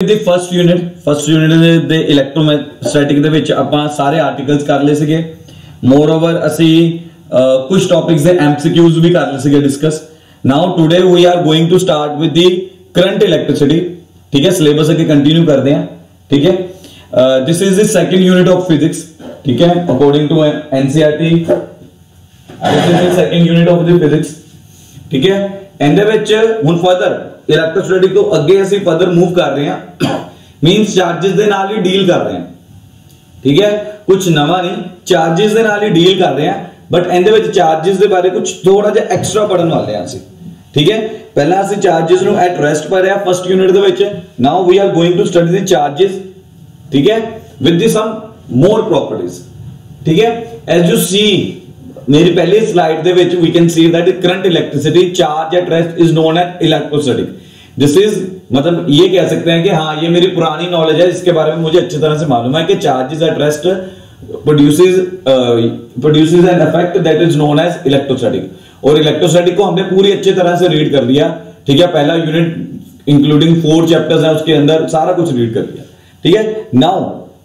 ਦੀ first unit ਦੇ electrostatic ਦੇ ਵਿੱਚ ਆਪਾਂ ਸਾਰੇ ਆਰਟੀਕਲਸ ਕਰ ਲਏ ਸੀਗੇ। ਮੋਰ ਓਵਰ ਅਸੀਂ ਕੁਝ ਟੌਪਿਕਸ ਦੇ ਐਮਸੀਕਿਊਜ਼ ਵੀ ਕਰ ਲਏ ਸੀਗੇ discuss. Now today we are going to start with the current electricity. ठीक है, सिलेबस अगे कंटिन्यू करते हैं। ठीक है, this is the second unit of physics. ठीक है, according to NCERT this is the second unit of the physics. ठीक है, ਇਹਦੇ ਵਿੱਚ ਹੁਣ ਫਰਦਰ ਇਲੈਕਟ੍ਰੋਸਟੈਟਿਕ ਤੋਂ ਅੱਗੇ ਅਸੀਂ ਫਰਦਰ मूव कर रहे हैं, मींस चार्जेस ਦੇ ਨਾਲ ਹੀ ਡੀਲ ਕਰ ਰਹੇ ਹਾਂ। ठीक है, कुछ नवा नहीं, चार्जेस ਦੇ ਨਾਲ ਹੀ ਡੀਲ ਕਰ ਰਹੇ ਹਾਂ, बट ਇਹਦੇ ਵਿੱਚ ਚਾਰजेस ਦੇ ਬਾਰੇ ਕੁਝ ਥੋੜਾ ਜਿਹਾ ਐਕਸਟਰਾ ਪੜਨ ਵਾਲੇ ਹਾਂ ਅਸੀਂ। ठीक है, ਪਹਿਲਾਂ ਅਸੀਂ ਚਾਰजेस ਨੂੰ ਐਟ ਰੈਸਟ ਪੜਿਆ ਫਸਟ ਯੂਨਿਟ ਦੇ ਵਿੱਚ। Now we are going to study the charges. ठीक है, with the some more properties. ठीक है, एज यू सी मेरी पहली slide they which we can see that current electricity charge at rest is known as electrostatic. This is मतलब ये कह सकते हैं कि हाँ ये मेरी पुरानी नॉलेज है, इसके बारे में मुझे अच्छी तरह से मालूम है कि charges at rest produces an effect that is known as electrostatic. और इलेक्ट्रोस्टैटिक को हमने पूरी अच्छी तरह से रीड कर लिया। ठीक है, पहला यूनिट इंक्लूडिंग 4 चैप्टर्स है, उसके अंदर सारा कुछ रीड कर लिया। ठीक है, now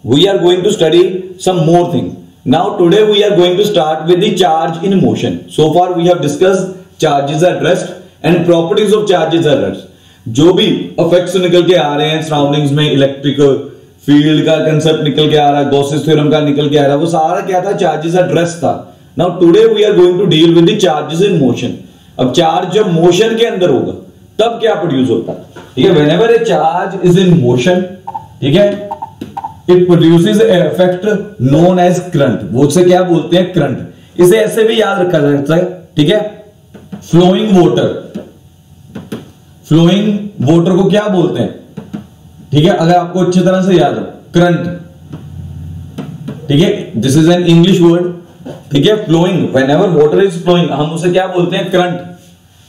we are going to study some more things. Now today we are going to start with the charge in motion. So far we have discussed charges at rest and properties of charges at rest. जो भी effects निकल के आ रहे हैं surroundings में, electric field का concept निकल के आ रहा है, गॉसेस थ्योरम का निकल के आ रहा है, वो सारा क्या था? चार्जेस एट रेस्ट था। Now today we are going to deal with the charges in motion. अब चार्ज जब मोशन के अंदर होगा तब क्या प्रोड्यूस होता है? ठीक है, whenever a charge is in motion, ठीक है, It produces an effect known as current। वो उसे क्या बोलते हैं? करंट। इसे ऐसे भी याद रखा जा सकता है। ठीक है, फ्लोइंग वाटर को क्या बोलते हैं? ठीक है, अगर आपको अच्छी तरह से याद हो, करंट। ठीक है, this is an English word. ठीक है, flowing, whenever water is flowing हम उसे क्या बोलते हैं? Current.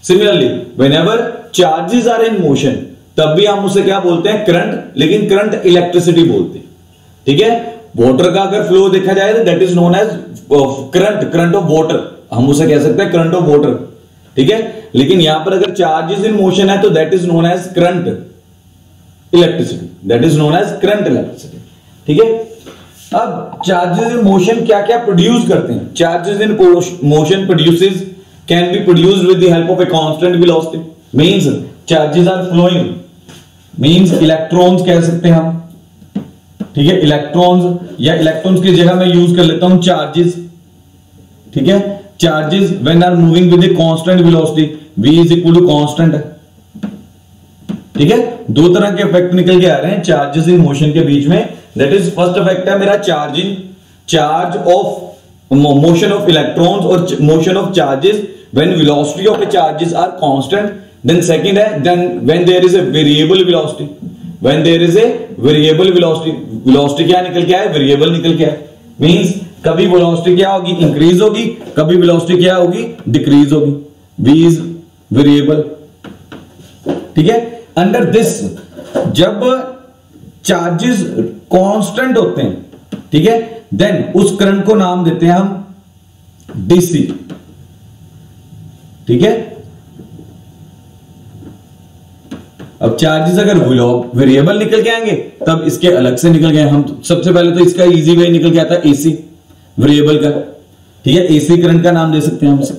Similarly whenever charges are in motion तब भी हम उसे क्या बोलते हैं? करंट। लेकिन करंट इलेक्ट्रिसिटी बोलते हैं। ठीक है, वाटर का अगर फ्लो देखा जाए तो that is known as current of water, हम उसे कह सकते हैं करंट ऑफ वाटर। ठीक है, लेकिन यहां पर अगर चार्जेस इन मोशन है तो that is known as current electricity, that is known as current electricity. ठीक है, अब चार्जेस इन मोशन क्या क्या प्रोड्यूस करते हैं? Charges in motion produces can be produced with the help of a constant velocity. Means charges are flowing, means electrons कह सकते हैं हम। ठीक है, इलेक्ट्रॉन्स या इलेक्ट्रॉन्स की जगह मैं यूज कर लेता हूं चार्जेस। ठीक है, charges when are moving with the constant velocity, v is equal to constant. ठीक है, दो तरह के इफेक्ट निकल के आ रहे हैं चार्जेस इन मोशन के बीच में। दैट इज फर्स्ट इफेक्ट है मेरा charge of motion of electrons और motion of charges when velocity of the charges are constant. Then second है when there is a variable velocity, when there is a variable velocity। velocity क्या निकल के आए? Variable निकल के आए। Means कभी velocity क्या होगी? इंक्रीज होगी, कभी velocity क्या होगी? डिक्रीज होगी। v is variable. ठीक है, अंडर दिस जब चार्जेस कांस्टेंट होते हैं, ठीक है, देन उस करंट को नाम देते हैं हम डीसी। ठीक है, अब चार्जेस अगर वेरिएबल निकल के आएंगे तब इसके अलग से निकल गए। हम सबसे पहले तो इसका इजी वे निकल के आता है एसी वेरिएबल का। ठीक है, एसी करंट का नाम दे सकते हैं हम इसे,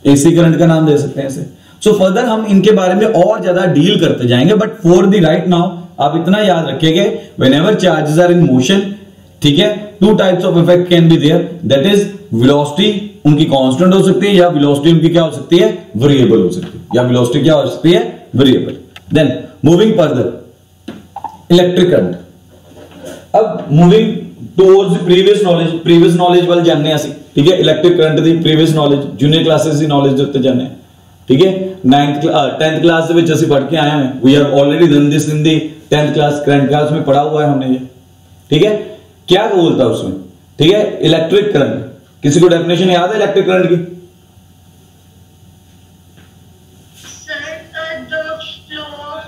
एसी करंट का नाम दे सकते हैं इसे। सो फर्दर हम इनके बारे में और ज्यादा डील करते जाएंगे, but for the right now आप इतना याद रखिएगा, whenever charges are in motion, ठीक है, two types of effect can be there. That is velocity उनकी कांस्टेंट हो सकती है, या वेलोसिटी उनकी क्या हो सकती है? वेरिएबल हो सकती है, या वेलोसिटी क्या हो सकती है? Variable. Then moving further, electric current. अब मूविंग टुवर्ड्स प्रीवियस नॉलेज वाल जानने आसी। ठीक है, इलेक्ट्रिक करंट दी प्रीवियस नॉलेज जूनियर क्लासेस दी नॉलेज दे उत्ते जानने। ठीक है, 10th क्लास ਦੇ ਵਿੱਚ ਅਸੀਂ पढ़ के आए हैं। We have already done this in the 10th class, current class में पढ़ा हुआ है हमने ये। ठीक है, क्या बोलता है उसमें? ठीक है, इलेक्ट्रिक करंट, किसी को डेफिनेशन याद है इलेक्ट्रिक करंट की? Sir, the flow of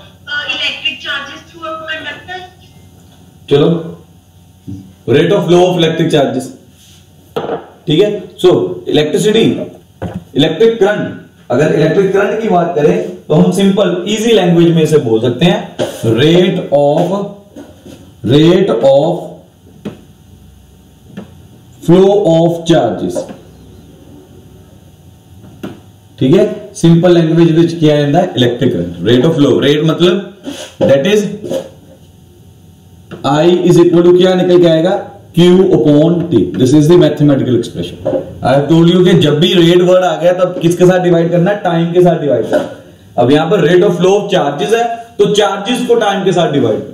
electric charges through a conductor. चलो, rate of flow of electric charges. ठीक है, सो इलेक्ट्रिसिटी, इलेक्ट्रिक करंट, अगर इलेक्ट्रिक करंट की बात करें तो हम सिंपल इजी लैंग्वेज में इसे बोल सकते हैं rate of flow of charges. ठीक है, सिंपल लैंग्वेज विच किया जाता है electric current, rate of flow. Rate मतलब that is I is equal to क्या निकल के आएगा, Q upon T। This is the mathematical expression. I have told you कि जब भी रेट वर्ड आ गया तब किसके साथ डिवाइड करना है, टाइम के साथ डिवाइड करना। अब यहां पर rate of flow of charges है तो चार्जेस को टाइम के साथ डिवाइड करना।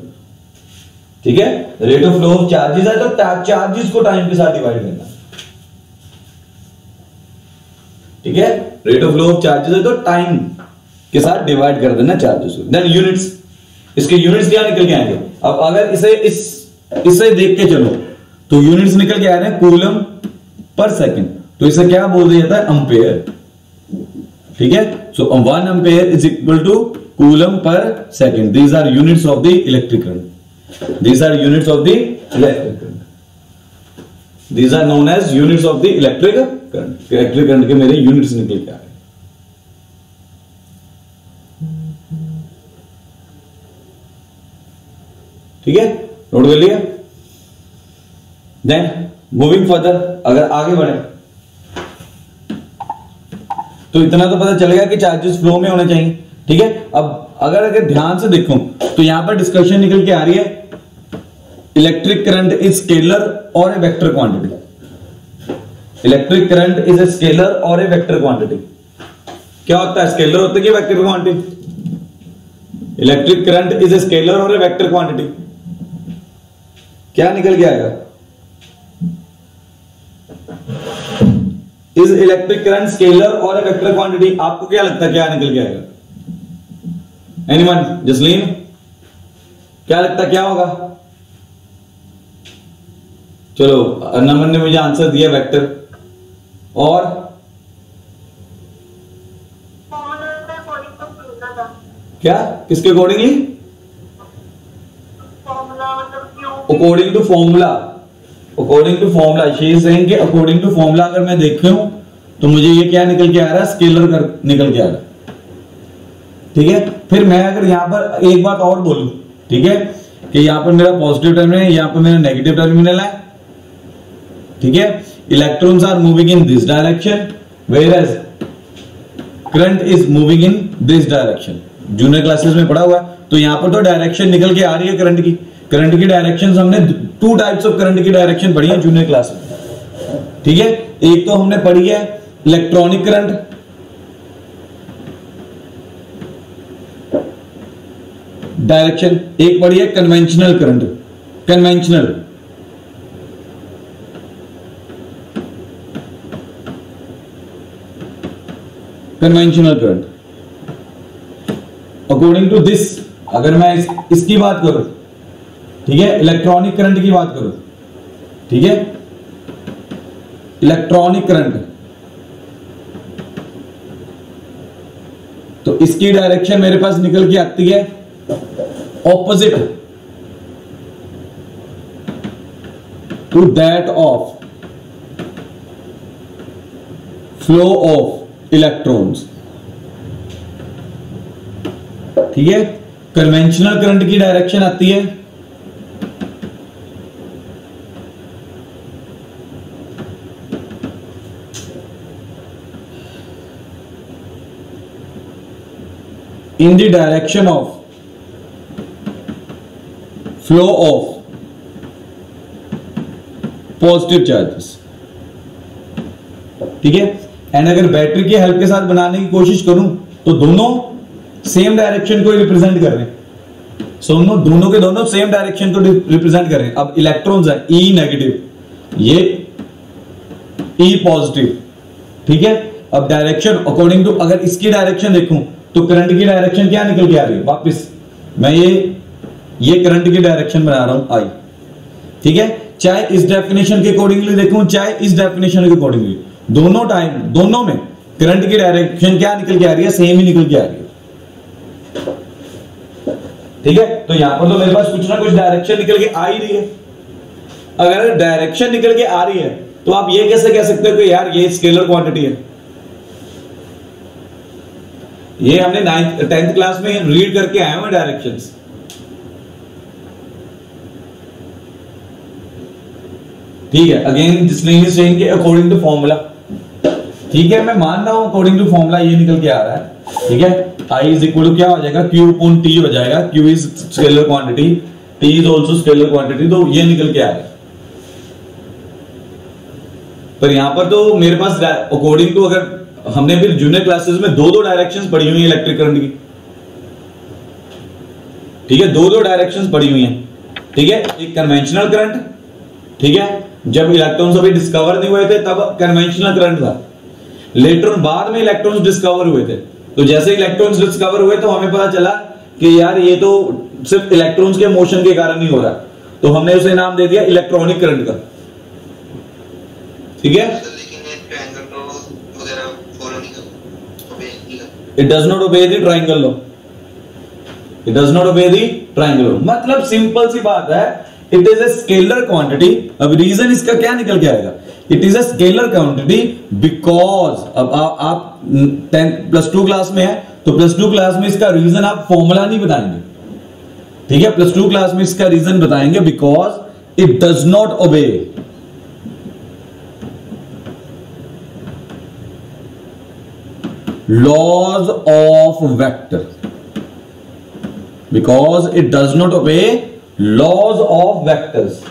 ठीक है, rate of flow of charges है तो चार्जेस को टाइम के साथ डिवाइड करना। ठीक है, rate of flow of charges है तो टाइम के साथ डिवाइड कर देना चार्जेस को। देन यूनिट्स, इसके यूनिट्स क्या निकल के आएंगे। अब अगर इसे देख के चलो तो यूनिट्स निकल के आ रहे हैं कूलम पर सेकंड, तो इसे क्या बोल दिया जाता है, एम्पेयर। ठीक है, so 1 ampere is equal to coulomb per second. These are units of the electric current. These are units of the electric current. These are known as units of the electric current. Electric current के मेरे units निकल के आ रहे हैं। ठीक है, note कर लिया। देन मूविंग फर्दर, अगर आगे बढ़े तो इतना तो पता चलेगा कि चार्जेस फ्लो में होने चाहिए। ठीक है, अब अगर ध्यान से देखूं तो यहां पर डिस्कशन निकल के आ रही है इलेक्ट्रिक करंट इज स्केलर और a vector quantity. Electric current is a scalar और ए वेक्टर क्वांटिटी। क्या होता है, स्केलर होता है कि vector quantity. Electric current is a scalar और ए वेक्टर क्वांटिटी। क्या निकल के आएगा, इज इलेक्ट्रिक करंट स्केलर और ए वेक्टर क्वांटिटी। आपको क्या लगता है क्या निकल के आएगा, एनीवन? जसलीन क्या लगता है क्या होगा? चलो, नमन ने मुझे आंसर दिया वेक्टर। और क्या, किसके accordingly? According to formula. According to formula, she is saying कि अकॉर्डिंग टू फॉर्मूला अगर मैं देखूं तो मुझे ये क्या निकल के आ रहा है, स्केलर निकल के आ रहा है। ठीक है, फिर मैं अगर यहां पर एक बात और बोलूं, ठीक है, कि यहां पर मेरा पॉजिटिव टर्मिनल है, यहां पर मेरा नेगेटिव टर्मिनल है। ठीक है, electrons are moving in this direction whereas current is moving in this direction. Junior classes में पढ़ा हुआ है। तो यहां पर तो डायरेक्शन निकल के आ रही है करंट की। करंट की डायरेक्शन हमने 2 टाइप्स ऑफ करंट की डायरेक्शन पढ़ी है जूनियर क्लास में। ठीक है, एक तो हमने पढ़ी है इलेक्ट्रॉनिक करंट, डायरेक्शन। एक पढ़ी है conventional current, conventional. Conventional current according to this, अगर मैं इसकी बात करूं, ठीक है, इलेक्ट्रॉनिक करंट की बात करूं, ठीक है, इलेक्ट्रॉनिक करंट, तो इसकी डायरेक्शन मेरे पास निकल के आती है opposite to that of flow of electrons. ठीक है, कन्वेंशनल करंट की डायरेक्शन आती है in the direction of flow of positive charges। ठीक है, एंड अगर बैटरी के हेल्प के साथ बनाने की कोशिश करूं तो दोनों सेम डायरेक्शन को रिप्रेजेंट कर रहे हैं। दोनों के दोनों सेम डायरेक्शन को रिप्रेजेंट कर रहे हैं। अब इलेक्ट्रॉन्स है ई नेगेटिव, ये ई पॉजिटिव। ठीक है, अब डायरेक्शन अकॉर्डिंग टू, अगर इसकी डायरेक्शन देखूं तो करंट की डायरेक्शन क्या निकल के आ रही है, वापस मैं ये करंट की डायरेक्शन बना रहा हूं आई। ठीक है, चाहे इस डेफिनेशन के अकॉर्डिंगली देखूं चाहे इस डेफिनेशन के अकॉर्डिंगली, दोनों टाइम दोनों में करंट की डायरेक्शन क्या निकल के आ रही है, सेम ही निकल के आ रही है। ठीक है, तो यहां पर तो मेरे पास कुछ ना कुछ डायरेक्शन निकल के आ ही रही है। अगर डायरेक्शन निकल के आ रही है तो आप ये कैसे कह सकते हो कि यार ये स्केलर क्वांटिटी है। ये हमने 10th क्लास में रीड करके आए हैं डायरेक्शंस। ठीक है, again this name is saying according to formula. ठीक है, मैं मान रहा हूं अकॉर्डिंग टू फॉर्मूला ये निकल के आ रहा है। ठीक है, I इज इक्वल टू क्या हो जाएगा, Q अपॉन T हो जाएगा। Q is scalar quantity, T is also scalar quantity, तो ये निकल के आएगा। पर यहां पर तो मेरे पास अकॉर्डिंग टू, अगर हमने फिर जूनियर क्लासेस में दो डायरेक्शंस पढ़ी हुई है इलेक्ट्रिक करंट की। ठीक है, दो डायरेक्शंस पढ़ी हुई हैं। ठीक है, एक कन्वेंशनल करंट, ठीक है, जब इलेक्ट्रॉन्स अभी डिस्कवर नहीं हुए थे तब कन्वेंशनल करंट था। लेटर बाद में इलेक्ट्रॉन्स डिस्कवर हुए थे, तो जैसे इलेक्ट्रॉन्स डिस्कवर हुए तो हमें पता चला कि यार ये तो सिर्फ इलेक्ट्रॉन्स के मोशन के कारण ही हो रहा है, तो हमने उसे नाम दे दिया इलेक्ट्रॉनिक करंट का। ठीक है, it does not obey the triangle law, it does not obey the triangle law. मतलब सिंपल सी बात है, it is a scalar quantity. अब रीजन इसका क्या निकल के आएगा, it is a scalar quantity because, अब आप 10+2 क्लास में है तो +2 क्लास में इसका रीजन आप फॉर्मूला नहीं बताएंगे। ठीक है, +2 क्लास में इसका रीजन बताएंगे because it does not obey laws of vector, because it does not obey laws of vectors.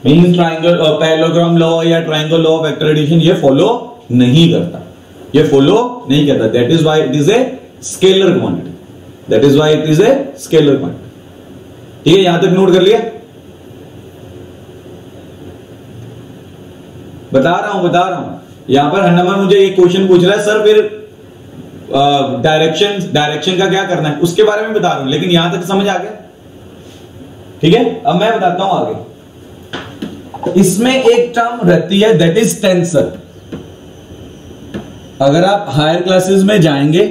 Means triangle parallelogram law या triangle law of vector addition ये फॉलो नहीं करता, ये फॉलो नहीं करता। That is why it is a scalar quantity, that is why it is a scalar quantity. ठीक है, यहां तक नोट कर लिया। बता रहा हूं यहां पर हर नंबर मुझे एक क्वेश्चन पूछ रहा है, सर फिर डायरेक्शन का क्या करना है, उसके बारे में बता रहा हूं, लेकिन यहां तक समझ आ गया। ठीक है, अब मैं बताता हूं आगे। इसमें एक टर्म रहती है दैट इज टेंसर। अगर आप हायर क्लासेस में जाएंगे,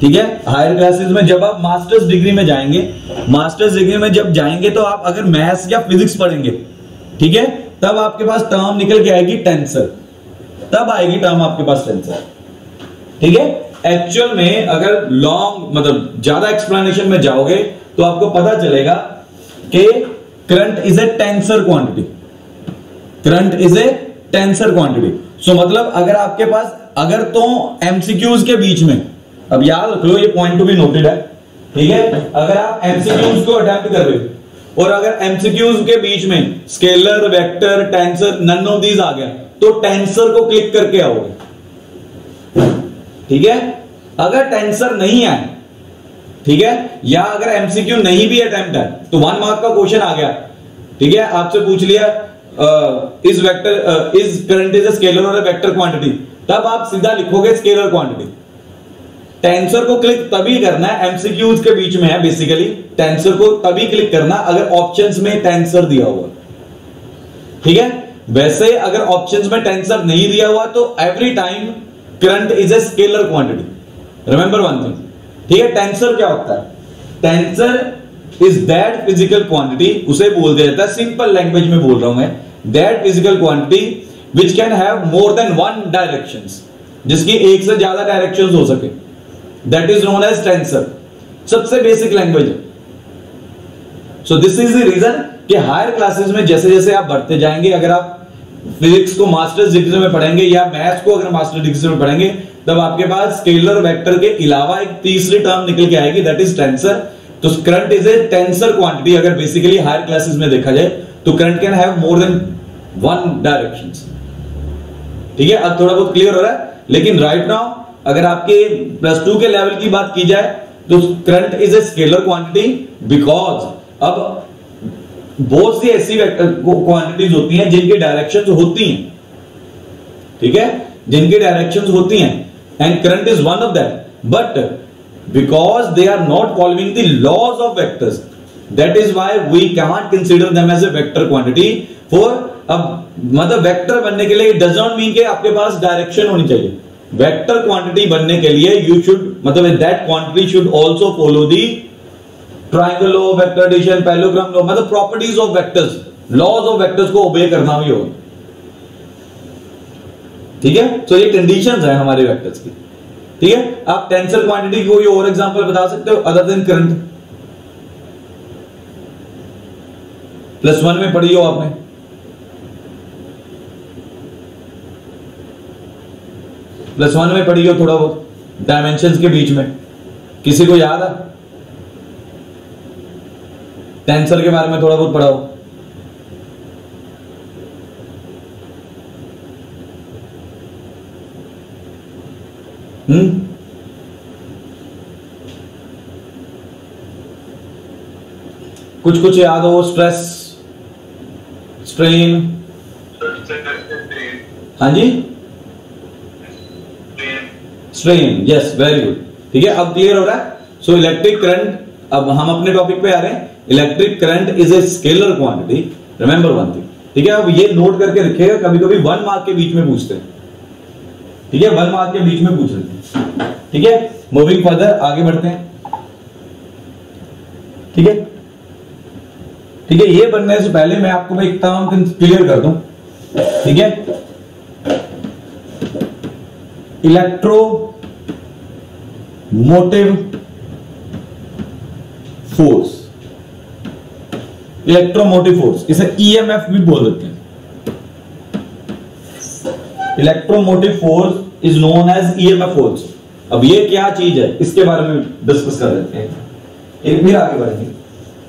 ठीक है, हायर क्लासेस में जब आप मास्टर्स डिग्री में जाएंगे, मास्टर्स डिग्री में जब जाएंगे तो आप अगर मैथ्स या फिजिक्स पढ़ेंगे, ठीक है, तब आपके पास टर्म निकल के आएगी टेंसर, तब आएगी टर्म आपके पास टेंसर। ठीक है, एक्चुअल में अगर लॉन्ग मतलब ज्यादा एक्सप्लेनेशन में जाओगे तो आपको पता चलेगा कि current is a tensor quantity, current is a tensor quantity. So मतलब अगर आपके पास, अगर तो एमसीक्यूज के बीच में, अब याद रख लो ये पॉइंट टू बी नोटेड है। ठीक है, अगर आप एमसीक्यूज को अटेम्प्ट कर रहे हो और अगर एमसीक्यूज के बीच में scalar, vector, tensor, none of these आ गया तो टेंसर को क्लिक करके आओगे। ठीक है, अगर टेंसर नहीं आए, ठीक है, या अगर एमसीक्यू नहीं भी अटेम्प्ट है तो 1 मार्क का क्वेश्चन आ गया। ठीक है, आपसे पूछ लिया is vector is current is a scalar और अ वेक्टर क्वांटिटी, तब आप सीधा लिखोगे स्केलर क्वांटिटी। टेंसर को क्लिक तभी करना है, एमसीक्यूज के बीच में है बेसिकली, टेंसर को तभी क्लिक करना अगर ऑप्शंस में टेंसर दिया हुआ। ठीक है, वैसे अगर ऑप्शंस में टेंसर नहीं दिया हुआ तो every time current is a scalar quantity. Remember one thing. ठीक है, टेंसर क्या होता है, tensor is that physical quantity, उसे बोल दिया जाता है, सिंपल लैंग्वेज में बोल रहा हूं मैं, that physical quantity which can have more than 1 directions, जिसकी एक से ज्यादा डायरेक्शंस हो सके, that is known as tensor. सबसे बेसिक लैंग्वेज है। So this is the reason कि हायर क्लासेस में जैसे जैसे आप बढ़ते जाएंगे, अगर आप फिजिक्स को मास्टर्स डिग्री में पढ़ेंगे या मैथ्स को अगर मास्टर डिग्री में पढ़ेंगे, तब आपके पास स्केलर वेक्टर के अलावा एक तीसरी टर्म निकल के आएगी, दैट इज टेंसर। तो current is a tensor quantity. अगर बेसिकली हायर क्लासेस में देखा जाए तो current can have more than 1 directions. ठीक है, अब थोड़ा बहुत क्लियर हो रहा है। लेकिन राइट नाउ अगर आपके +2 के लेवल की बात की जाए तो current is a scalar quantity because अब बहुत सी ऐसी क्वांटिटीज होती हैं जिनकी डायरेक्शंस होती हैं, ठीक है, जिनकी डायरेक्शंस होती हैं, and current is one of that, but because they are not following the laws of vectors, that is why we cannot consider them as a vector quantity. For अब मतलब वेक्टर बनने के लिए डज नॉट मीन कि आपके पास direction होनी चाहिए। Vector quantity बनने के लिए यू शुड मतलब that quantity should also follow the triangle law, vector addition, parallelogram law, मतलब properties of vectors, laws of vectors को ओबे करना भी होगा। ठीक है, तो ये कंडीशंस है हमारे वेक्टर्स की। ठीक है, आप टेंसर क्वांटिटी की कोई और एग्जांपल बता सकते हो अदर देन करंट? +1 में पढ़ी हो आपने, +1 में पढ़ी हो थोड़ा बहुत डायमेंशंस के बीच में, किसी को याद है? टेंसर के बारे में थोड़ा बहुत पढ़ा हो? कुछ कुछ याद हो? स्ट्रेस, स्ट्रेन, हाँ जी, स्ट्रेन, यस, वेरी गुड। ठीक है, अब क्लियर हो रहा है? सो इलेक्ट्रिक करंट, अब हम अपने टॉपिक पे आ रहे हैं। Electric current is a scalar quantity, remember one thing. ठीक है, अब ये नोट करके रखिएगा, कभी कभी 1 मार्क के बीच में पूछते हैं। ठीक है, 1 मार्क के बीच में पूछ लेते हैं। ठीक है, मूविंग फर्दर, आगे बढ़ते हैं। ठीक है, ठीक है, ये बनने से पहले मैं आपको एक टर्म क्लियर कर दूं। ठीक है, इलेक्ट्रोमोटिव फोर्स, इलेक्ट्रोमोटिव फोर्स, इसे ईएमएफ भी बोल देते हैं। Electromotive force is known as EMF force. अब ये क्या चीज है, इसके बारे में डिस्कस कर लेते हैं, एक फिर आगे बढ़ेंगे।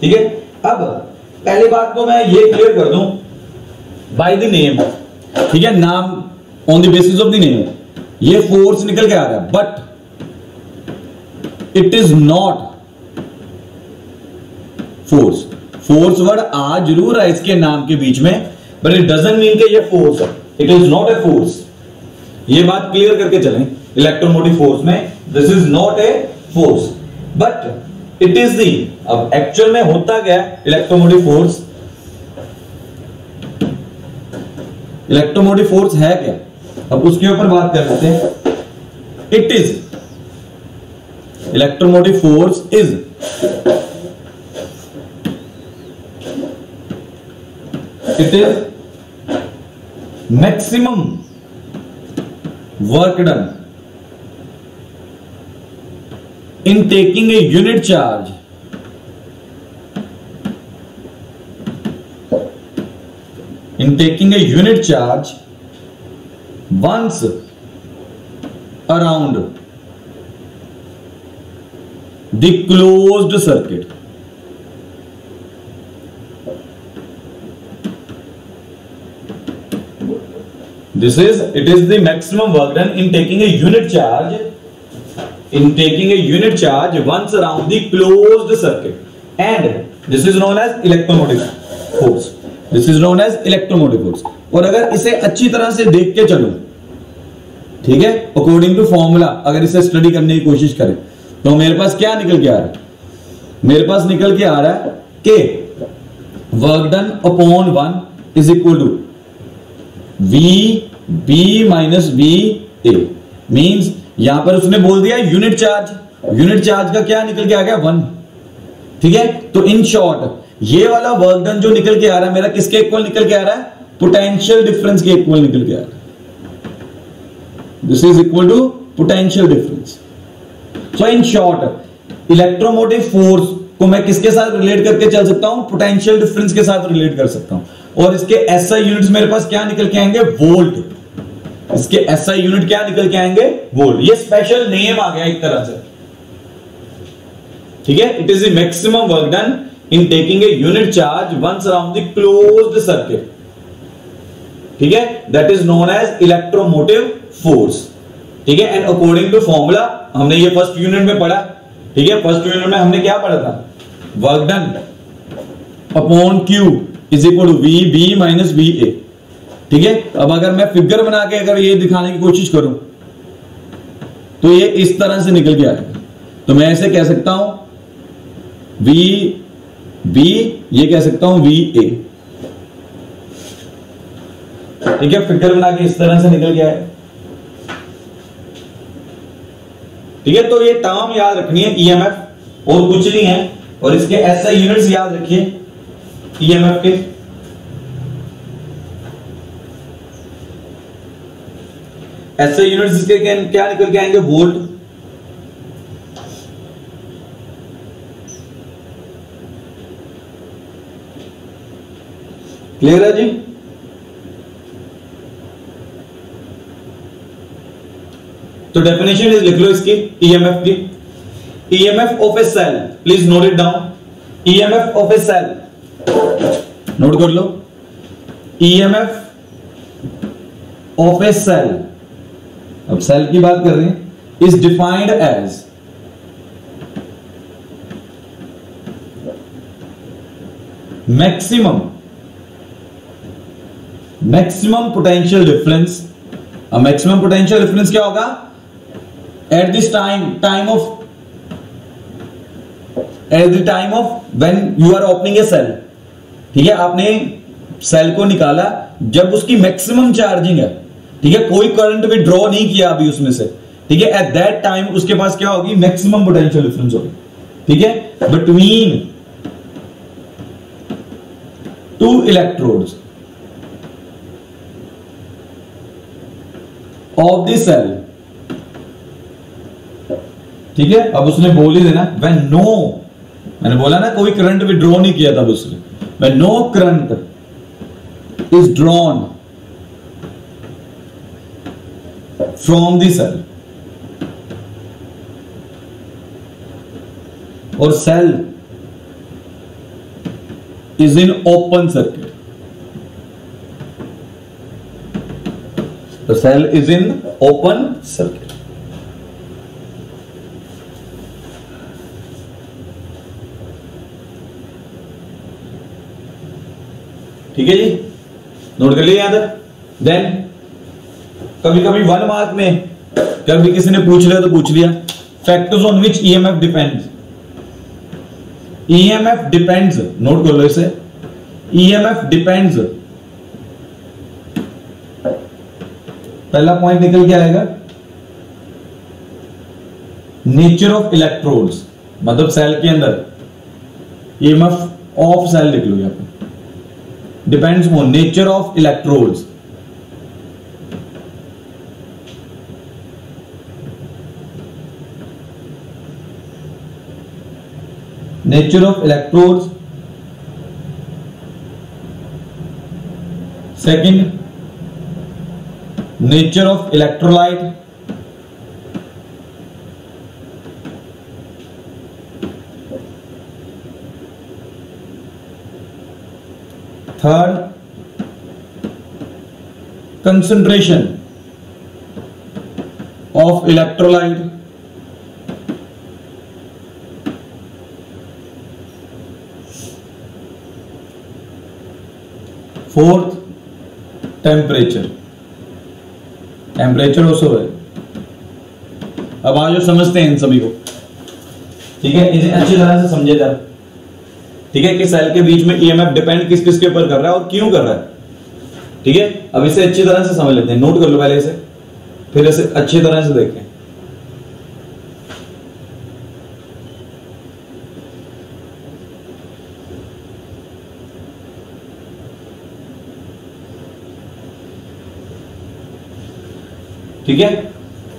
ठीक है, अब पहली बात तो मैं ये क्लियर कर दूं, बाय द नेम, ठीक है, नाम, on the basis of the name ये फोर्स निकल के आ रहा है, but it is not force. Force word आ जरूर है इसके नाम के बीच में, बट इट डजंट मीन कि ये फोर्स है, it is not a force. ये बात क्लियर करके चलें, इलेक्ट्रोमोटिव फोर्स में this is not a force but it is the. अब एक्चुअल में होता क्या है इलेक्ट्रोमोटिव फोर्स? इलेक्ट्रोमोटिव फोर्स है क्या, अब उसके ऊपर बात कर लेते हैं। It is, electromotive force is it is maximum work done in taking a unit charge once around the closed circuit. This is, it is the maximum work done in taking a unit charge, once around the closed circuit, and this is known as electromotive force. This is known as electromotive force. और अगर इसे अच्छी तरह से देख के चलो, ठीक है, अकॉर्डिंग टू फॉर्मूला अगर इसे स्टडी करने की कोशिश करें तो मेरे पास क्या निकल के आ रहा है? मेरे पास निकल के आ रहा है कि work done upon 1 is equal to VB minus VA। Means यहां पर उसने बोल दिया यूनिट चार्ज, यूनिट चार्ज का क्या निकल के आ गया 1। ठीक है, तो इन शॉर्ट ये वाला वर्क डन जो निकल के आ रहा है मेरा किसके इक्वल निकल के आ रहा है? पोटेंशियल डिफरेंस के इक्वल निकल के आ रहा है। This is equal to potential difference. So in short electromotive force को मैं किसके साथ रिलेट करके चल सकता हूं? पोटेंशियल डिफरेंस के साथ रिलेट कर सकता हूं। और इसके एसआई यूनिट्स मेरे पास क्या निकल के आएंगे? वोल्ट। इसके एसआई यूनिट क्या निकल के आएंगे? वोल्ट। ये स्पेशल नेम आ गया एक तरह से। ठीक है, it is the maximum work done in taking a unit charge once around the closed circuit. ठीक है, that is known as electromotive force. ठीक है, एंड अकॉर्डिंग टू फॉर्मूला हमने ये फर्स्ट यूनिट में पढ़ा। ठीक है, फर्स्ट यूनिट में हमने क्या पढ़ा था? Work done upon Q is equal to VB minus VA। ठीक है, अब अगर मैं फिगर बना के अगर ये दिखाने की कोशिश करूं तो ये इस तरह से निकल के आएगा। तो मैं ऐसे कह सकता हूं VB, ये कह सकता हूं VA। ठीक है, फिगर बना के इस तरह से निकल के आएगा। ठीक है, तो ये टर्म याद रखनी है EMF, और कुछ नहीं है। और इसके SI यूनिट्स याद रखिए EMF के। SI यूनिट्स इसके क्या निकल के आएंगे? वोल्ट। क्लियर है जी? तो डेफिनेशन लिख लो इसकी ईएमएफ की। EMF of a cell, please note it down. EMF of a cell, नोट कर लो। ईएमएफ ऑफ ए सेल, अब सेल की बात कर रहे हैं, is defined as maximum potential difference. अब मैक्सिमम पोटेंशियल डिफरेंस क्या होगा? At this time of when you are opening a cell. ठीक है, आपने सेल को निकाला जब उसकी मैक्सिमम चार्जिंग है, ठीक है, कोई करंट विड्रॉ नहीं किया अभी उसमें से, ठीक है, एट दैट टाइम उसके पास क्या होगी? मैक्सिमम पोटेंशियल डिफरेंस होगी, ठीक है, between two electrodes of the cell. ठीक है, अब उसने बोल ही देना व्हेन नो, मैंने बोला ना कोई करंट विड्रॉ नहीं किया था उसने, when no current is drawn from the cell, और cell is in open circuit. The cell is in open circuit. ठीक है जी, नोट कर लिया यहां तक। देन कभी कभी 1 मार्क में कभी किसी ने पूछ लिया तो पूछ लिया, factors on which EMF depends. EMF depends, note कर लो इसे, ईएमएफ डिपेंड्स, पहला पॉइंट निकल के आएगा नेचर ऑफ इलेक्ट्रोड्स, मतलब सेल के अंदर ईएमएफ ऑफ सेल लिख लो यहां पे, depends on nature of electrodes. Nature of electrodes, second nature of electrolyte, third concentration of electrolyte, fourth temperature, temperature also है। अब आज जो समझते हैं इन सभी को, ठीक है, इन्हें अच्छी तरह से समझे जाए, ठीक है, कि सेल के बीच में ईएमएफ डिपेंड किस किस के ऊपर कर रहा है और क्यों कर रहा है, ठीक है। अब इसे अच्छी तरह से समझ लेते हैं, नोट कर लो पहले इसे, फिर इसे अच्छी तरह से देखें। ठीक है,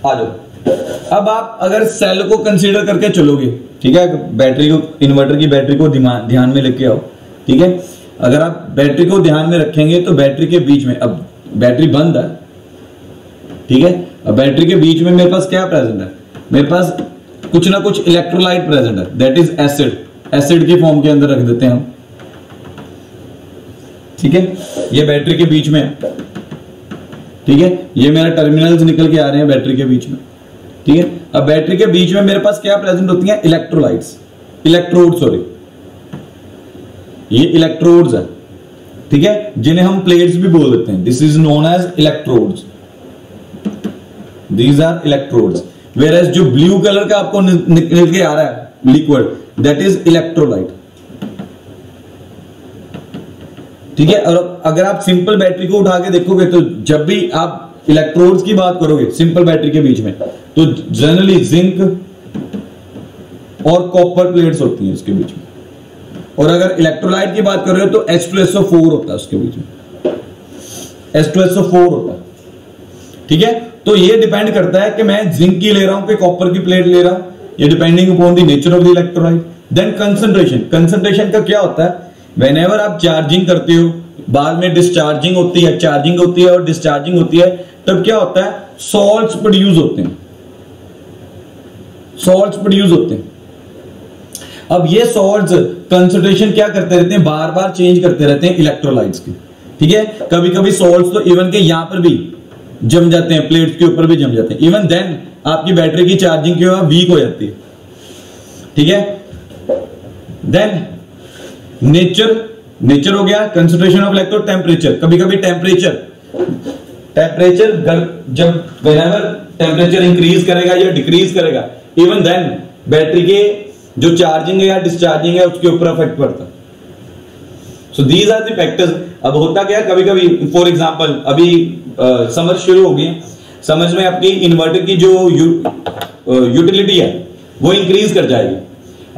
आ जाओ। अब आप अगर सेल को कंसीडर करके चलोगे, ठीक है, बैटरी को, इन्वर्टर की बैटरी को ध्यान में लेके आओ, ठीक है। अगर आप बैटरी को ध्यान में रखेंगे तो बैटरी के बीच में, अब बैटरी बंद है, ठीक है, अब बैटरी के बीच में मेरे पास क्या प्रेजेंट है? मेरे पास कुछ ना कुछ इलेक्ट्रोलाइट प्रेजेंट है, दैट इज एसिड। एसिड की फॉर्म के अंदर रख देते हैं हम, ठीक है, ये बैटरी के बीच में है, ठीक है, ये मेरा टर्मिनल्स निकल के आ रहे हैं बैटरी के बीच में, ठीक है। अब बैटरी के बीच में मेरे पास क्या प्रेजेंट होती हैं? इलेक्ट्रोलाइट्स, इलेक्ट्रोड, सॉरी, ये इलेक्ट्रोड्स है, ठीक है, जिन्हें हम प्लेट्स भी बोल देते हैं। This is known as electrodes, these are electrodes. Whereas जो ब्लू कलर का आपको निकल के आ रहा है लिक्विड, दैट इज इलेक्ट्रोलाइट, ठीक है। और अगर आप सिंपल बैटरी को उठा के देखोगे तो जब भी आप इलेक्ट्रोड्स की बात करोगे सिंपल बैटरी के बीच में, तो जनरली जिंक और कॉपर प्लेट्स होती हैं उसके बीच में। और अगर इलेक्ट्रोलाइट की बात कर रहे हो तो H2SO4 होता है उसके बीच में, H2SO4 होता है, ठीक है। तो ये डिपेंड करता है कि मैं जिंक की ले रहा हूं कि कॉपर की प्लेट ले रहा हूं, ये depending upon the nature of the electrolyte. Then concentration, concentration का क्या होता है? व्हेनेवर आप चार्जिंग करते हो बाद में डिस्चार्जिंग होती है, चार्जिंग होती है और डिस्चार्जिंग होती है, तब क्या होता है, सॉल्ट्स प्रोड्यूस होते हैं, सॉल्ट्स प्रोड्यूस होते हैं। अब ये सॉल्ट्स कंसंट्रेशन क्या करते रहते हैं, बार बार चेंज करते रहते हैं इलेक्ट्रोलाइट्स के, ठीक है। कभी कभी सॉल्ट्स तो इवन के यहां पर भी जम जाते हैं, प्लेट्स के ऊपर भी जम जाते हैं, इवन देन आपकी बैटरी की चार्जिंग की वीक हो जाती है, ठीक है। देन नेचर हो गया, कंसंट्रेशन ऑफ इलेक्ट्रोड, टेम्परेचर, कभी कभी टेम्परेचर जब व्हेनेवर टेम्परेचर इंक्रीज करेगा या डिक्रीज करेगा, इवन देन बैटरी के जो चार्जिंग है या डिस्चार्जिंग है उसके ऊपर इफेक्ट पड़ता है। So these are the factors. अब होता क्या, कभी कभी फॉर एग्जांपल अभी समर शुरू हो गई, समझ में अपनी इन्वर्टर की जो यूटिलिटी है वो इंक्रीज कर जाएगी।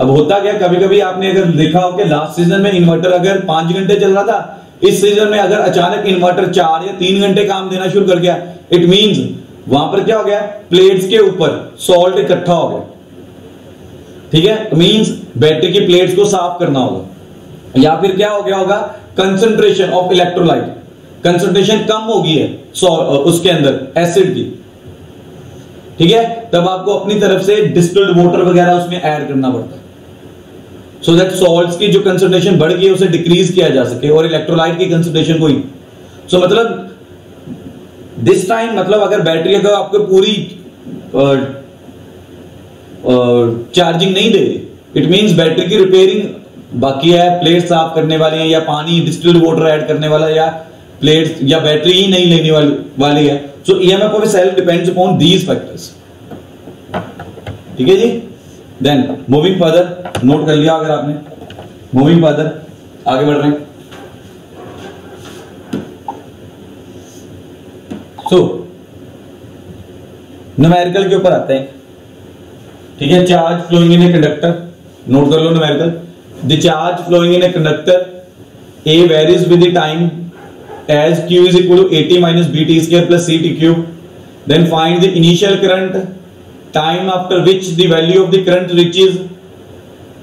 अब होता क्या, कभी कभी आपने अगर देखा हो कि लास्ट सीजन में इन्वर्टर अगर 5 घंटे चल रहा था, इस सीजन में अगर अचानक इन्वर्टर 4 या 3 घंटे काम देना शुरू कर गया, इट मींस वहां पर क्या हो गया, प्लेट्स के ऊपर सॉल्ट इकट्ठा हो गया, ठीक है। मींस बैटरी की प्लेट्स को साफ करना होगा, या फिर क्या हो गया होगा, कंसंट्रेशन ऑफ इलेक्ट्रोलाइट, कंसंट्रेशन कम हो गई है उसके अंदर एसिड की, ठीक है। तब आपको अपनी तरफ से डिस्टिल्ड वाटर वगैरह उसमें ऐड करना पड़ता है, सो दैट सॉल्ट्स की जो कंसंट्रेशन बढ़ गई है उसे डिक्रीज किया जा सके और इलेक्ट्रोलाइट की कंसंट्रेशन को ही। सो मतलब दिस टाइम, मतलब अगर बैटरी अगर आपको पूरी चार्जिंग नहीं दे, इट मींस बैटरी की रिपेयरिंग बाकी है, प्लेट साफ करने वाली है, या पानी डिस्टिल्ड वाटर ऐड करने वाला, या प्लेट्स या बैटरी ही नहीं लेने वाली है। So EMF of cell depends upon these factors, ठीक है जी। देन मूविंग फर्दर, नोट कर लिया अगर आपने, मूविंग फर्दर आगे बढ़ रहे हैं। सो न्यूमेरिकल के ऊपर आते हैं, ठीक है। Charge flowing in a conductor, note कर लो numerical. The charge flowing in a conductor A varies with the time as Q is equal to 80 minus BT square plus CT cube. Then find the initial current, time after which the value of the current reaches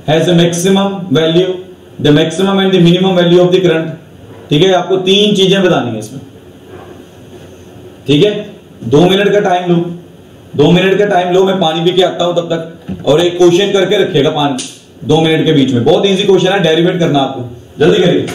has a maximum value, the maximum and the minimum value of the current, ठीक है। आपको 3 चीजें बतानी है इसमें, ठीक है। 2 minute का टाइम लो, 2 मिनट का टाइम लो, मैं पानी पी के आता हूं तब तक, और एक क्वेश्चन करके रखिएगा पानी 2 मिनट के बीच में, बहुत इजी क्वेश्चन है, डेरिवेट करना आपको, जल्दी करिए।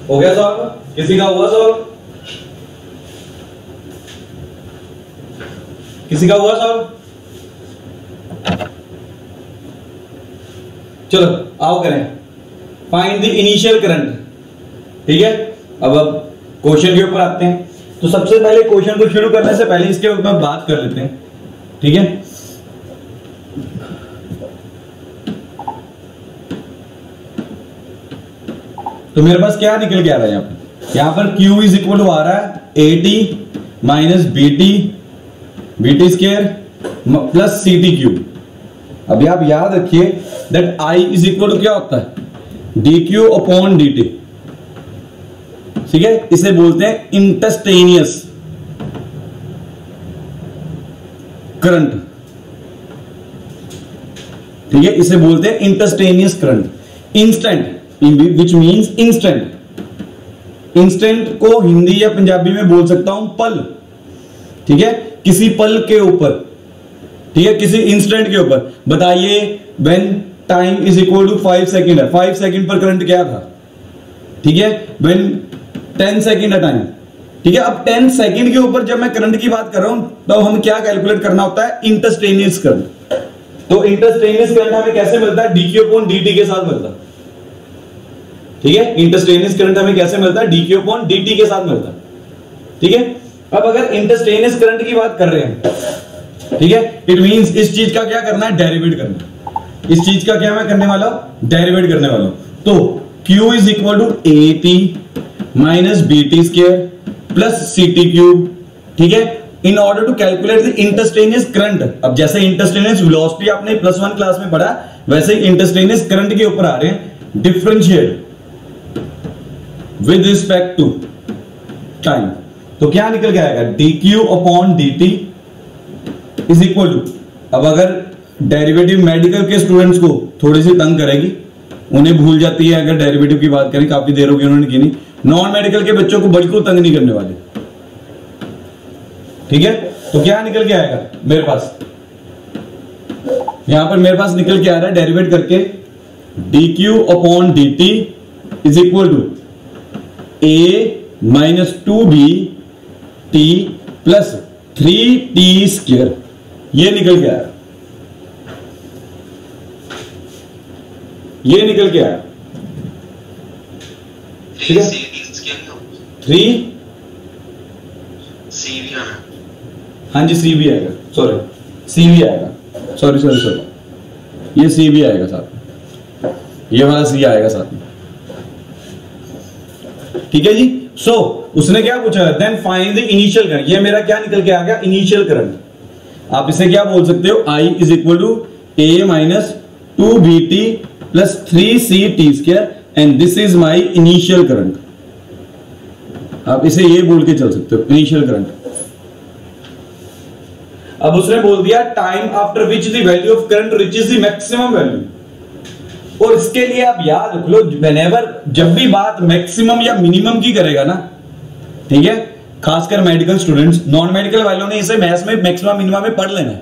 हो गया सॉल्व? किसी का हुआ सॉल्व? किसी का हुआ सॉल्व? चलो आओ करें, फाइंड द इनिशियल करंट, ठीक है। अब क्वेश्चन के ऊपर आते हैं। तो सबसे पहले क्वेश्चन को शुरू करने से पहले इसके ऊपर बात कर लेते हैं, ठीक है। तो मेरे पास क्या निकल के आ रहा है यहाँ पर Q इज इक्वल टू आ रहा है AT minus BT square plus CT cube. अभी आप याद रखिए that I is equal to क्या होता है DQ अपॉन DT, ठीक है। इसे बोलते हैं इंटरस्टेनियस करंट, ठीक है। इसे बोलते हैं instantaneous current. Instant which means instant. Instant को हिंदी या पंजाबी में बोल सकता हूं पल, ठीक है। किसी पल के ऊपर, ठीक है, किसी इंस्टेंट के ऊपर। बताइए when time is equal to 5 second है, 5 सेकंड पर करंट क्या था, ठीक है। व्हेन 10 सेकंड है टाइम, ठीक है। अब 10 सेकंड के ऊपर जब मैं करंट की बात कर रहा हूं तो हम क्या कैलकुलेट करना होता है, इंटरस्टेनियस करंट। तो इंटरस्टेनियस करंट हमें कैसे मिलता है, DQ अपॉन DT के साथ मिलता है, ठीक है। इंटरस्टेनियस करंट हमें कैसे मिलता है, DQ अपॉन DT के साथ मिलता है, ठीक है। अब अगर इंटरस्टेनियस करंट की बात कर रहे हैं, ठीक है, इट मींस इस चीज का क्या करना है, डेरिवेट करना है। इस चीज का क्या मैं करने वाला हूं, डेरिवेट करने वाला हूं। तो Q is equal to AT minus BT square plus CT cube, ठीक है, in order to calculate the instantaneous current. अब जैसे इंटरस्टेनियस वेलोसिटी आपने +1 क्लास में पढ़ा, वैसे ही इंटरस्टेनियस करंट के ऊपर आ रहे हैं, differentiate with respect to time. तो क्या निकल के आएगा, DQ upon DT is equal to, अब अगर डेरिवेटिव मेडिकल के स्टूडेंट्स को थोड़ी सी तंग करेगी, उन्हें भूल जाती है अगर डेरिवेटिव की बात करें, काफी देर होगी उन्होंने की नहीं। नॉन मेडिकल के बच्चों को बिल्कुल तंग नहीं करने वाले, ठीक है। तो क्या निकल के आएगा मेरे पास, यहां पर मेरे पास निकल के आ रहा है डेरिवेट करके DQ upon DT is equal to A minus 2BT plus 3T square, ये निकल के आया, ये निकल के आया, ठीक है। 3 हाँ जी C भी आएगा, सॉरी C भी आएगा, सॉरी, ये C भी आएगा साथ में, ये वाला C आएगा साथ में, ठीक है जी। सो उसने क्या पूछा, then find the initial current. ये मेरा क्या निकल के आ गया, इनिशियल करंट। आप इसे क्या बोल सकते हो, I is equal to A minus 2BT plus 3CT square and this is my initial current. आप इसे ये बोल के चल सकते हो, इनिशियल करंट। अब उसने बोल दिया time after which the value of current reaches the maximum value, और इसके लिए आप याद रख लो, व्हेनेवर जब भी बात मैक्सिमम या मिनिमम की करेगा ना, ठीक है, खासकर मेडिकल स्टूडेंट्स, नॉन मेडिकल वालों ने इसे मैथ्स में मैक्सिमम मिनिमम में पढ़ लेना है,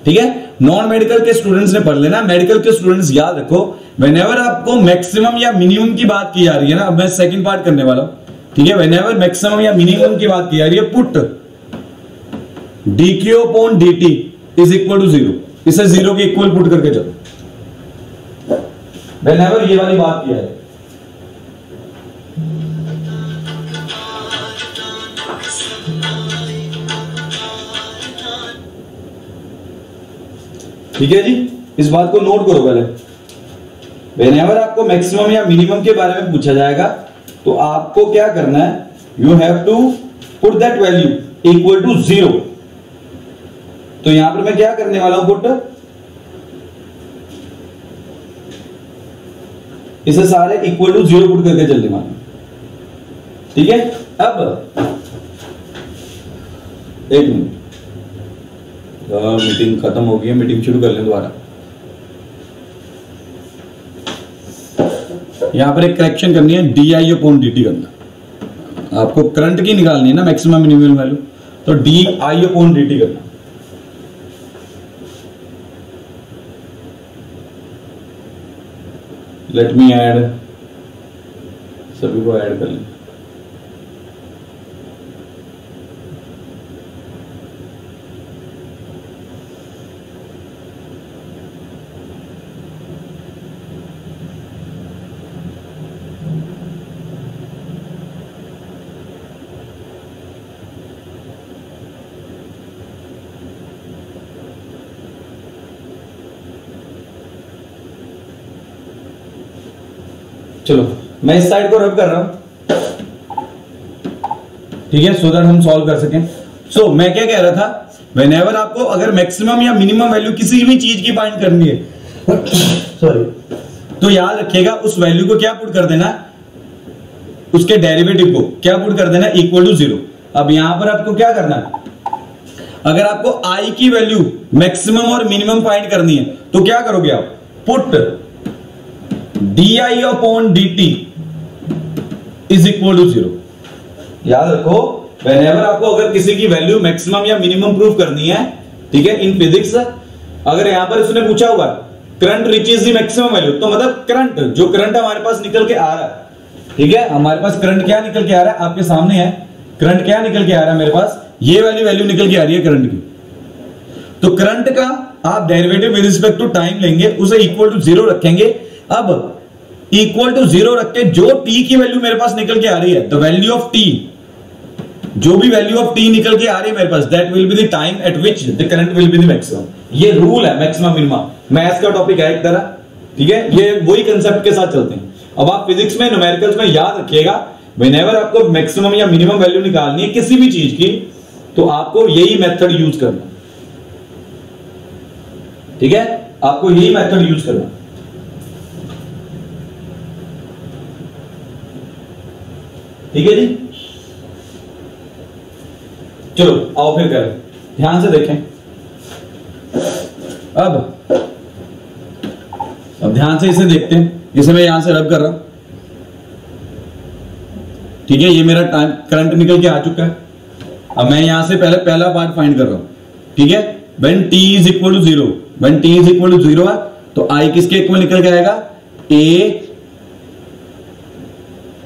ठीक है। नॉन मेडिकल के स्टूडेंट्स ने पढ़ लेना, मेडिकल के स्टूडेंट्स याद रखो, व्हेनेवर आपको मैक्सिमम या मिनिमम की बात की जा रही है ना, अब मैं सेकंड पार्ट करने वाला हूं, ठीक है। व्हेनेवर मैक्सिमम या मिनिमम की बात की जा रही है, put DQ upon DT is equal to 0, इसे 0 के इक्वल पुट करके चलो, व्हेनेवर ये वाली बात किया है। ठीक है जी, इस बात को नोट करो पहले। व्हेनेवर आपको मैक्सिमम या मिनिमम के बारे में पूछा जाएगा तो आपको क्या करना है, you have to put that value equal to 0। तो यहां पर मैं क्या करने वाला हूं, पुट, इसे सारे इक्वल टू 0 पुट करके चलने वाला, ठीक है। अब एक मिनट, मीटिंग खत्म हो गई है, मीटिंग शुरू कर लें दोबारा। यहां पर एक करेक्शन करनी है, DI अपॉन DT करना। आपको करंट की निकालनी है ना मैक्सिमम मिनिमम वैल्यू, तो DI अपॉन DT करना। लेट मी ऐड, सभी को ऐड कर लें। चलो मैं इस साइड को रब कर रहा हूं, ठीक है, सो दैट हम सॉल्व कर सकें। सो मैं क्या कह रहा था, व्हेनेवर आपको अगर मैक्सिमम या मिनिमम वैल्यू किसी भी चीज की फाइंड करनी है सॉरी, तो याद रखिएगा उस वैल्यू को क्या पुट कर देना, उसके डेरिवेटिव को क्या पुट कर देना, इक्वल टू 0। अब यहां पर आपको क्या करना है, अगर आपको आई की वैल्यू मैक्सिमम और मिनिमम फाइंड करनी है तो क्या करोगे आप, put di upon dt is equal to 0। याद रखो व्हेनेवर आपको अगर किसी की वैल्यू मैक्सिमम या मिनिमम प्रूव करनी है, ठीक है, इन फिजिक्स, अगर यहां पर इसने पूछा हुआ current reaches the maximum value, तो मतलब करंट, जो करंट हमारे पास निकल के आ रहा है, ठीक है, हमारे पास करंट क्या निकल के आ रहा है, आपके सामने है करंट क्या निकल के आ रहा है, मेरे पास ये वाली वैल्यू निकल के आ रही है करंट की। तो करंट का आप derivative with respect to time लेंगे, उसे इक्वल टू 0 रखेंगे। अब इक्वल टू 0 रख के जो t की वैल्यू मेरे पास निकल के आ रही है, द वैल्यू ऑफ t, जो भी वैल्यू ऑफ t निकल के आ रही है मेरे पास, that will be the time at which the current will be the maximum. ये रूल है मैक्सिमम मिनिमम, मैथ्स का टॉपिक है एक तरह, ठीक है, ये वही कंसेप्ट के साथ चलते हैं। अब आप फिजिक्स में न्यूमेरिकल्स में याद रखिएगा, व्हेनेवर आपको मैक्सिमम या मिनिमम वैल्यू निकालनी है किसी भी चीज की, तो आपको यही मेथड यूज करना, ठीक है, आपको यही मेथड यूज करना। ठीक है जी, चलो आओ फिर करें, ध्यान से देखें। अब ध्यान से इसे देखते हैं, इसे मैं यहां से रब कर रहा हूं, ठीक है, ये मेरा टाइम करंट निकल के आ चुका है। अब मैं यहां से पहले पहला पार्ट फाइंड कर रहा हूं, ठीक है, when t is equal to 0, when t is equal to 0 है तो i किसके इक्वल निकल के आएगा, a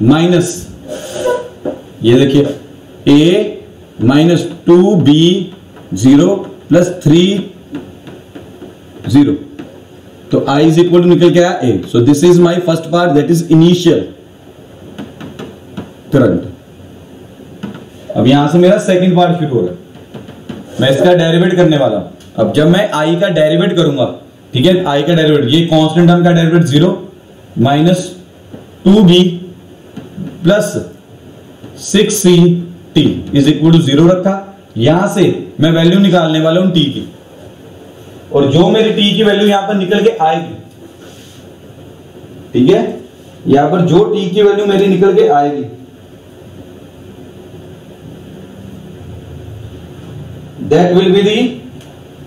माइनस, ये देखिए a माइनस 2b0 प्लस 3 0, तो i इज इक्वल टू निकल के आया a। So this is my first part, that is initial current. अब यहां से मेरा सेकंड पार्ट शुरू हो रहा है, मैं इसका डेरिवेट करने वाला हूं। अब जब मैं i का डेरिवेट करूंगा, ठीक है, i का डेरिवेट, ये कांस्टेंट टर्म का derivate 0 minus 2b plus 6c t is equal to 0 रखा। यहां से मैं वैल्यू निकालने वाला हूं t की, और जो मेरी t की वैल्यू यहां पर निकल के आएगी, ठीक है, यहां पर जो t की वैल्यू मेरी निकल के आएगी, that will be the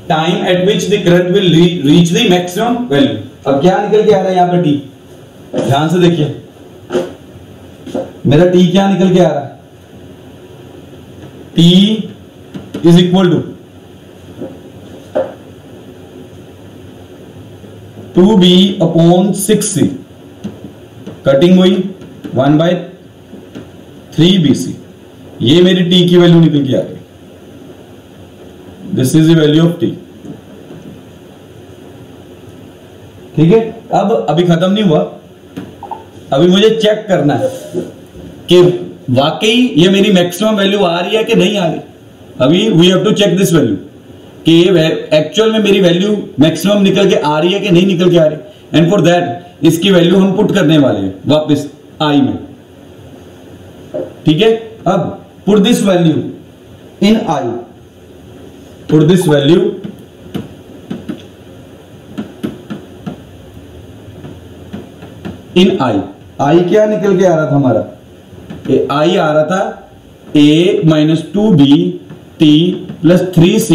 time at which the current will reach the maximum value। अब क्या निकल के आ रहा है यहां पर t, ध्यान से देखिए, मेरा t क्या निकल के आ रहा है, t is equal to 2b upon 6c, cutting हुई 1/3bc, ये मेरी t की वैल्यू निकल के आ रही है। This is the value of t, ठीक है। अब अभी खत्म नहीं हुआ, अभी मुझे चेक करना है कि वाकई ये मेरी मैक्सिमम वैल्यू आ रही है कि नहीं आ रही। अभी we have to check this value कि ये एक्चुअल में मेरी वैल्यू मैक्सिमम निकल के आ रही है कि नहीं निकल के आ रही, एंड फॉर दैट इसकी वैल्यू हम पुट करने वाले हैं वापस i में, ठीक है। अब put this value in i, put this value in i क्या निकल के आ रहा था हमारा, i आ रहा था a minus 2b t plus 3c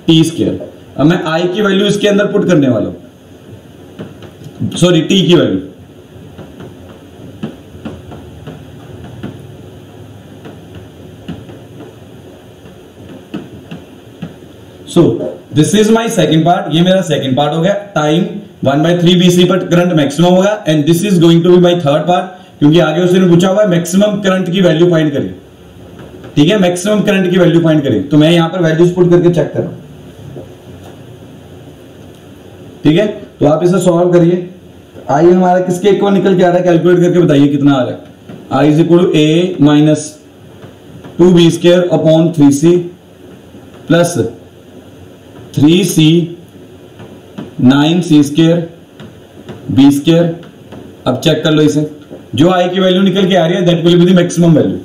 t square. अब मैं i की वैल्यू इसके अंदर पुट करने वाला हूं, सॉरी t की value, so this is my second part, ये मेरा सेकेंड पार्ट हो गया, टाइम 1/3bc पर करंट मैक्सिमम होगा, and this is going to be my third part, क्योंकि आगे उसने पूछा हुआ है मैक्सिमम करंट की वैल्यू फाइंड करिए, ठीक है, मैक्सिमम करंट की वैल्यू फाइंड करिए। तो मैं यहां पर वैल्यूज पुट करके चेक कर रहा हूं, ठीक है। तो आप इसे सॉल्व करिए, आई हमारा किसके इक्वल निकल के आ रहा है, कैलकुलेट करके बताइए कितना आ रहा है। I is equal to a minus 2b square upon 3c plus 3c 9c square b square. अब चेक कर लो इसे, जो आई की वैल्यू निकल के आ रही है that will be the maximum value.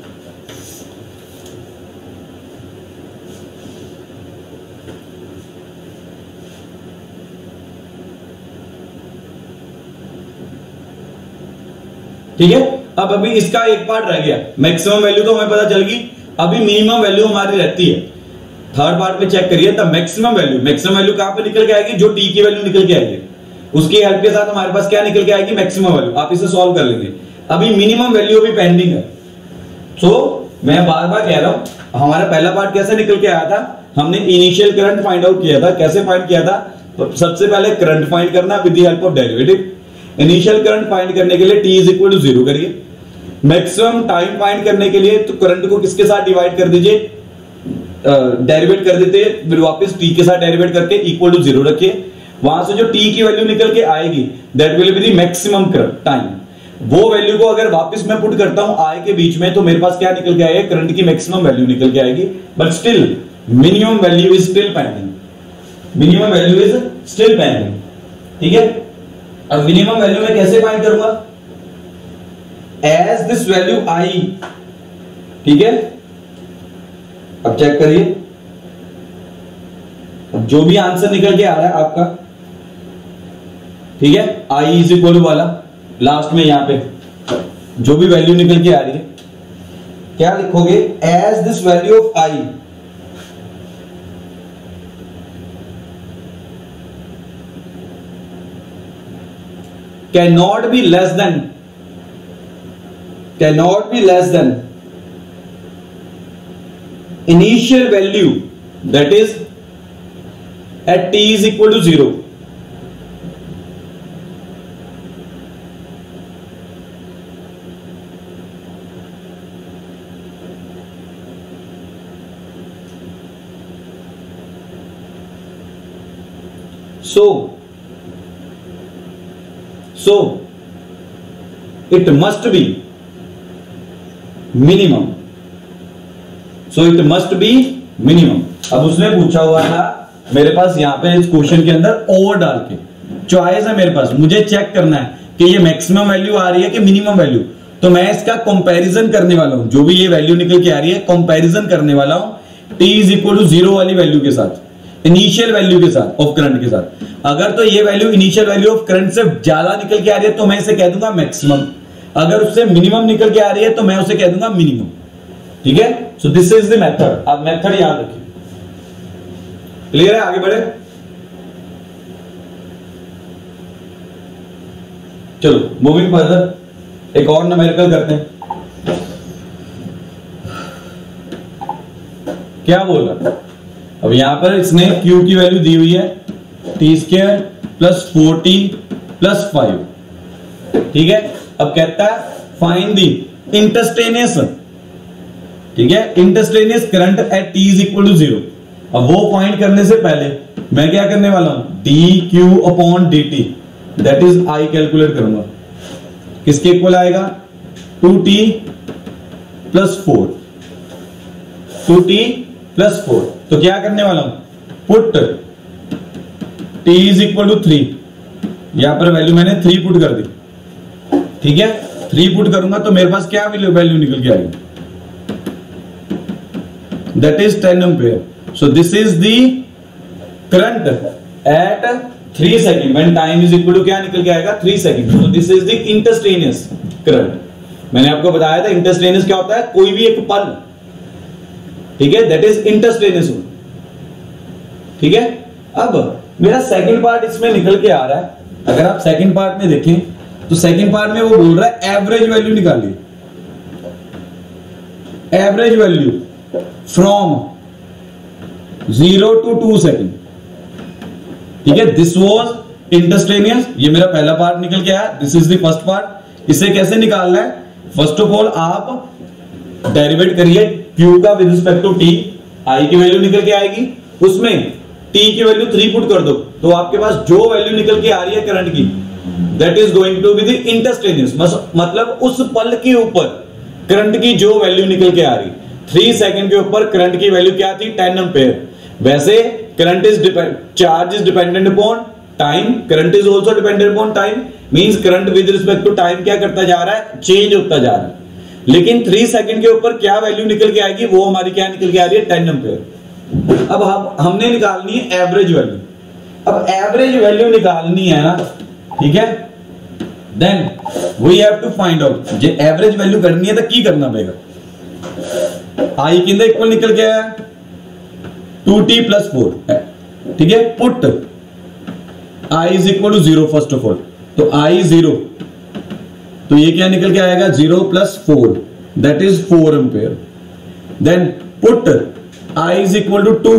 ठीक है, अब अभी इसका एक पार्ट रह गया, मैक्सिमम वैल्यू तो हमें पता चल गई, अभी मिनिमम वैल्यू हमारी रहती है। थर्ड पार्ट पे चेक करिए, द मैक्सिमम वैल्यू कहां पे निकल के आएगी, जो टी की वैल्यू निकल के आएगी उसकी हेल्प के साथ हमारे पास क्या निकल के आएगी, मैक्सिमम वैल्यू। आप इसे सॉल्व कर लेंगे। अभी मिनिमम वैल्यू अभी पेंडिंग है। तो मैं बार बार कह रहा हूं, हमारा पहला पार्ट कैसे निकल के आया था, हमने इनिशियल करंट फाइंड आउट किया था। कैसे फाइंड किया था, तो सबसे पहले करंट फाइंड करना with the help of derivative. Initial current find करने के लिए t इज इक्वल टू 0 करिए। मैक्सिमम टाइम फाइंड करने के लिए तो करंट को किसके साथ डिवाइड कर दीजिए, डेरिवेट कर देते हैं, फिर वापस t के साथ डेरिवेट करके इक्वल टू 0 रखिए। वहां से जो t की वैल्यू निकल के आएगी that will be the maximum time. वो वैल्यू को अगर वापस मैं पुट करता हूं i के बीच में, तो मेरे पास क्या निकल के आएगा, करंट की मैक्सिमम वैल्यू निकल के आएगी। But still minimum value is still pending, minimum value is still pending. ठीक है, अब मिनिमम वैल्यू मैं कैसे फाइंड करूंगा, एज दिस वैल्यू i। ठीक है, अब चेक करिए, अब जो भी आंसर निकल के आ रहा है आपका, ठीक है, i इज इक्वल वाला लास्ट में यहां पे जो भी वैल्यू निकल के आ रही है, क्या लिखोगे, as this value of i cannot be less than initial value, that is at t is equal to 0. So it must be minimum. अब उसने पूछा हुआ था मेरे पास यहां पे इस क्वेश्चन के अंदर ओवर डाल के चॉइस है मेरे पास, मुझे चेक करना है कि ये मैक्सिमम वैल्यू आ रही है कि मिनिमम वैल्यू। तो मैं इसका कंपैरिजन करने वाला हूं, जो भी ये वैल्यू निकल के आ रही है कंपैरिजन करने वाला हूं t इज इक्वल टू 0 वाली वैल्यू के साथ, इनिशियल वैल्यू के साथ, ऑफ करंट के साथ। अगर तो ये value initial value of current से ज्यादा निकल के आ रही है तो मैं इसे कह दूंगा मैक्सिमम, अगर उससे मिनिमम निकल के आ रही है तो मैं उसे कह दूंगा मिनिमम। ठीक है, so this is the method. आप मेथड याद रखिए। क्लियर है, आगे बढ़े। चलो मूविंग फर्दर, एक और न्यूमेरिकल करते हैं। क्या बोल रहा है, अब यहां पर इसने Q की वैल्यू दी हुई है t² प्लस 4t प्लस 5। ठीक है, अब कहता है फाइंड दी इंस्टेंटेनियस, ठीक है, instantaneous current at t is equal to 0। अब वो फाइंड करने से पहले मैं क्या करने वाला हूं, dq upon dt that is I calculate करूंगा। किसके इक्वल आएगा, 2t प्लस 4, 2t प्लस 4। तो क्या करने वाला हूं, put t is equal to 3, यहां पर वैल्यू मैंने 3 पुट कर दी। ठीक है, 3 पुट करूंगा तो मेरे पास क्या वैल्यू निकल के आएगी, that is 10 ampere. So this is the current at 3 second when time is equal to क्या निकल के आएगा, 3 second. So this is the instantaneous current. मैंने आपको बताया था इंस्टेंटेनियस क्या होता है, कोई भी एक पल, ठीक है, दैट इज इंस्टेंटेनियस। ठीक है, अब मेरा सेकंड पार्ट इसमें निकल के आ रहा है। अगर आप सेकंड पार्ट में देखें तो सेकंड पार्ट में वो बोल रहा है एवरेज वैल्यू निकालिए, average value from 0 to 2 second. ठीक है, दिस वाज इंस्टेंटेनियस, ये मेरा पहला पार्ट निकल के आया, this is the first part. इसे कैसे निकालना है, फर्स्ट ऑफ ऑल आप डेरिवेट करिए Q का with respect to t, I की वैल्यू निकल के आएगी, उसमें t की वैल्यू 3 पुट कर दो, तो आपके पास जो वैल्यू निकल के आ रही है करंट की that is going to be the instantaneous. मतलब उस पल के ऊपर करंट की जो वैल्यू निकल के आ रही, 3 सेकंड के ऊपर करंट की वैल्यू क्या थी, 10 एम्पियर। वैसे current is charge is dependent upon time, current is also dependent upon time, means current with respect to time क्या करता जा रहा है, चेंज होता जा रहा है। लेकिन 3 सेकंड के ऊपर क्या वैल्यू निकल के आएगी, वो हमारी क्या निकल के आ रही है, 10 एम्पीयर। अब हमने निकालनी है एवरेज वैल्यू। अब एवरेज वैल्यू निकालनी है ना, ठीक है, then we have to find out the average value करनी है तो की करना पड़ेगा। आई किंदा इक्वल निकल के आया 2t + 4, ठीक है। Put i is equal to 0 first of all, तो i 0, तो ये क्या निकल के आएगा 0 + 4 that is 4 ampere. Then put i is equal to 2,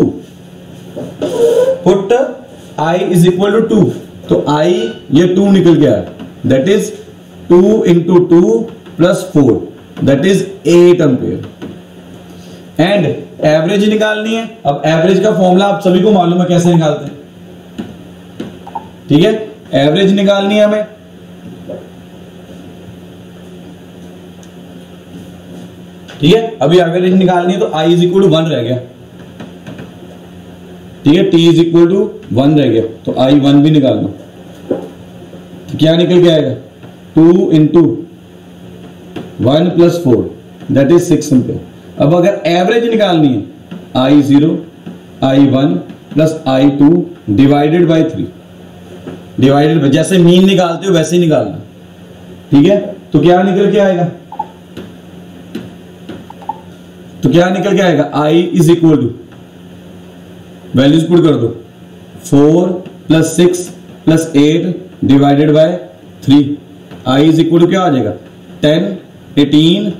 put i is equal to 2, तो i ये 2 निकल के आया that is 2 × 2 + 4 that is 8 ampere. And average निकालनी है। अब एवरेज का फॉर्मूला आप सभी को मालूम है कैसे निकालते हैं, ठीक है। एवरेज निकालनी है हमें, ठीक है। अभी एवरेज निकालनी है तो i इज इक्वल टू 1 रह गया, ठीक है। t इज इक्वल टू 1 रह गया, तो i 1 भी निकाल लो, तो क्या निकल के आएगा 2 × 1 + 4 दैट इज 6 एम्पीयर। अब अगर एवरेज निकालनी है i 0 i 1 + i 2 divided by 3, divided by, जैसे मीन निकालते हो वैसे ही निकालना, ठीक है। तो क्या निकल के आएगा, तो क्या निकल के आएगा i is equal to, values put कर दो, 4 + 6 + 8 divided by 3, i is equal to क्या आ जाएगा 10 18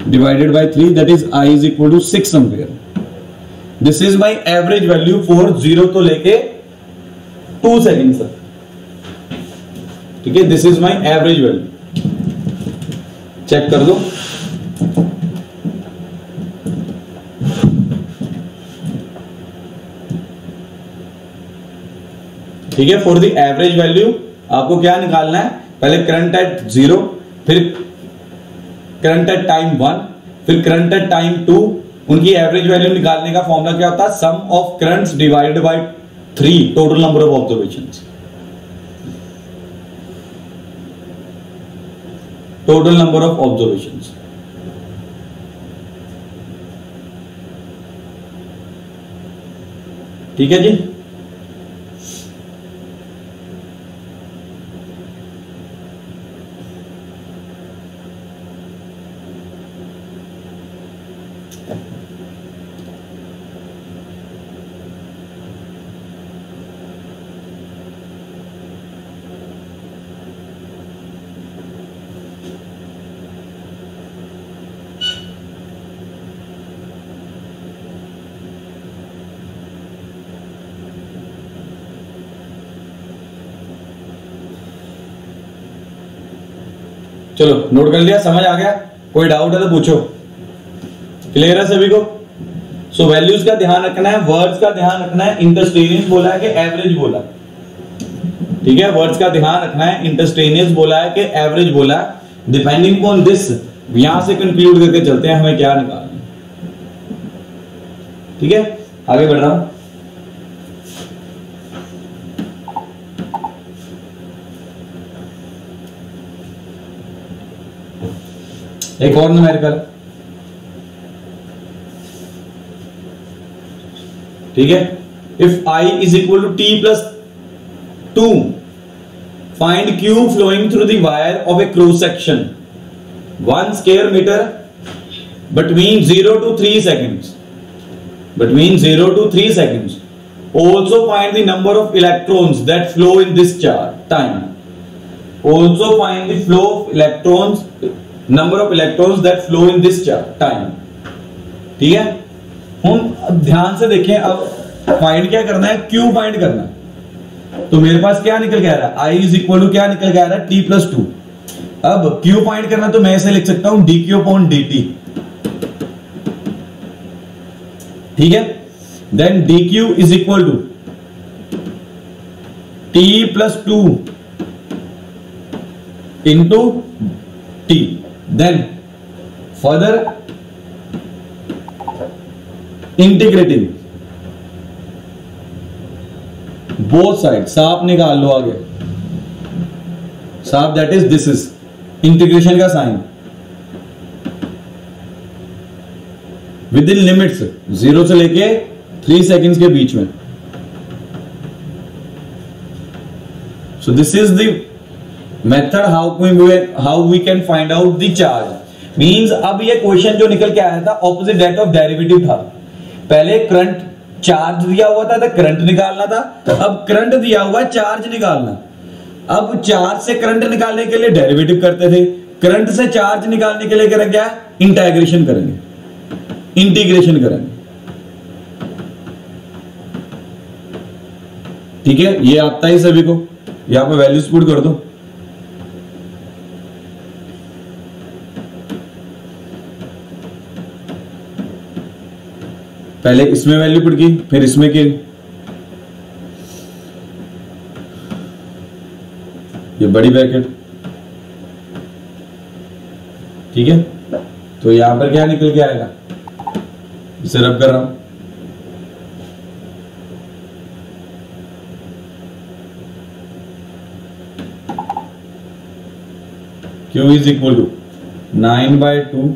divided by 3 that is i is equal to 6 ampere. This is my average value for 0 तो लेके 2 सेकंड तक, ठीक है। This is my average value, check कर दो। ठीक है, फॉर द एवरेज वैल्यू आपको क्या निकालना है, पहले करंट एट 0, फिर करंट एट टाइम 1, फिर करंट एट टाइम 2, उनकी एवरेज वैल्यू निकालने का फॉर्मूला क्या होता है, sum of currents divided by 3 total number of observations, total number of observations. ठीक है जी। चलो नोट कर लिया, समझ आ गया, कोई डाउट है तो पूछो। क्लियर है सभी को? सो वैल्यूज का ध्यान रखना है, वर्ड्स का ध्यान रखना है, इंटरस्टेनियस बोला है कि एवरेज बोला, ठीक है। वर्ड्स का ध्यान रखना है, इंटरस्टेनियस बोला है कि एवरेज बोला है। डिपेंडिंग ऑन दिस यहां से कंक्लूड करके चलते हैं हमें क्या निकालना है, ठीक है। आगे बढ़ रहा हूं। एक और न्यूमेरिकल, ठीक है। If I is equal to t + 2 find Q flowing through the wire of a cross section 1 square metre between 0 to 3 seconds, between 0 to 3 seconds. Also find the number of electrons that flow in this time. Also find the flow of electrons, number of electrons that flow in this time. ठीक है। हम ध्यान से देखें, अब find क्या करना है, Q फाइंड करना है। तो मेरे पास क्या निकल के आ रहा है, I इज इक्वल टू क्या निकल के आ रहा है, t + 2। अब Q फाइंड करना तो मैं इसे लिख सकता हूं dq/dt, ठीक है। Then dq is equal to t + 2 into t। Then further integrating both sides, साफ निकाल लो आगे, साहब that is this is integration का साइन विद इन लिमिट्स 0 से लेके 3 सेकेंड्स के बीच में. So this is the method how we can find out the charge. Means अब ये क्वेश्चन जो निकल के आया था ऑपोजिट दैट ऑफ डेरिवेटिव था. पहले करंट चार्ज दिया हुआ था तो करंट निकालना था. अब करंट दिया हुआ चार्ज निकालना. अब चार्ज से करंट निकालने के लिए डेरिवेटिव करते थे, करंट से चार्ज निकालने के लिए करेंगे क्या, इंटीग्रेशन करेंगे. ठीक है, ये आता है सभी को. यहां पे वैल्यूज पुट कर दो. पहले इसमें वैल्यू पुट की, फिर इसमें की. ये बड़ी ब्रैकेट. ठीक है, तो यहां पर क्या निकल के आएगा, इसे रब कर रहा हूं. Q is equal to 9/2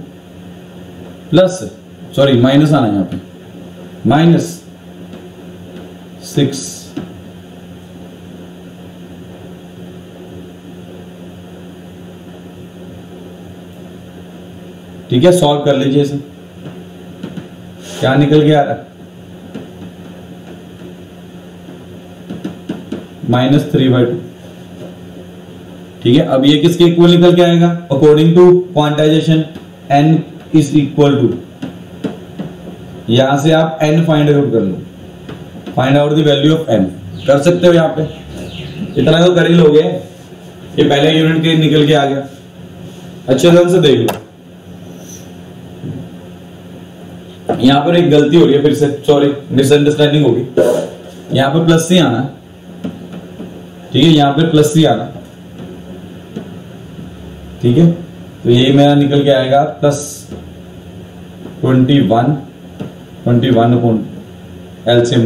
plus, sorry minus आना यहां पे, -6 ठीक है. सॉल्व कर लीजिए इसे. क्या निकल के आ रहा है, -3/2. ठीक है, अब ये किसके इक्वल निकल के आएगा, according to quantization n is equal to, यहां से आप n फाइंड आउट कर लो, find out the value of n कर सकते हो. यहां पे इतना तो कर ही लोगे, ये पहले यूनिट के निकल के आ गया. अच्छे ढंग से देख लो. यहां पर एक गलती हो रही है फिर से, सॉरी मिसअंडरस्टैंडिंग होगी. यहां पर प्लस ही आना. ठीक है, यहां पर प्लस ही आना. ठीक है, तो ये मेरा निकल के आएगा +21 अपॉन LCM